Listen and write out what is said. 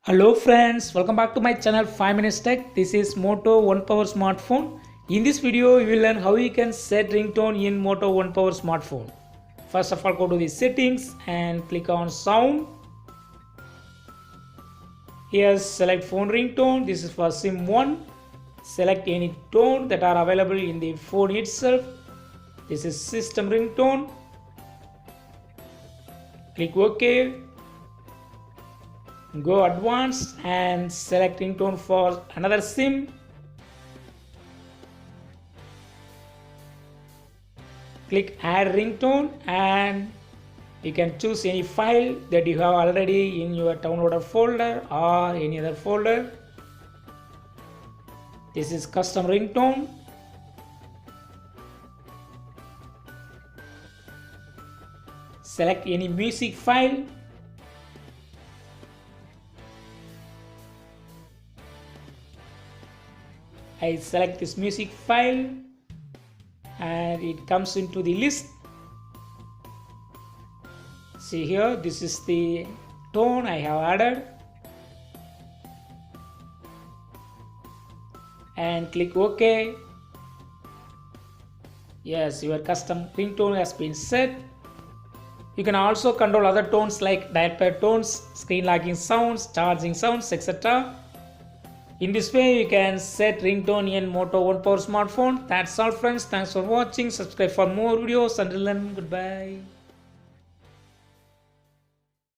Hello friends, welcome back to my channel 5 Minutes Tech. This is Moto 1 Power Smartphone. In this video, you will learn how you can set ringtone in Moto 1 Power Smartphone. First of all, go to the settings and click on sound. Here select phone ringtone. This is for SIM 1. Select any tone that are available in the phone itself. This is system ringtone. Click OK. Go advanced and select ringtone for another SIM. Click add ringtone and you can choose any file that you have already in your downloaded folder or any other folder. This is custom ringtone. Select any music file. I select this music file and it comes into the list. See here, this is the tone I have added. And click OK. Yes, your custom ringtone has been set. You can also control other tones like dial pad tones, screen locking sounds, charging sounds, etc. In this way, you can set ringtone in Moto 1 Power Smartphone. That's all friends. Thanks for watching. Subscribe for more videos. Until then, goodbye.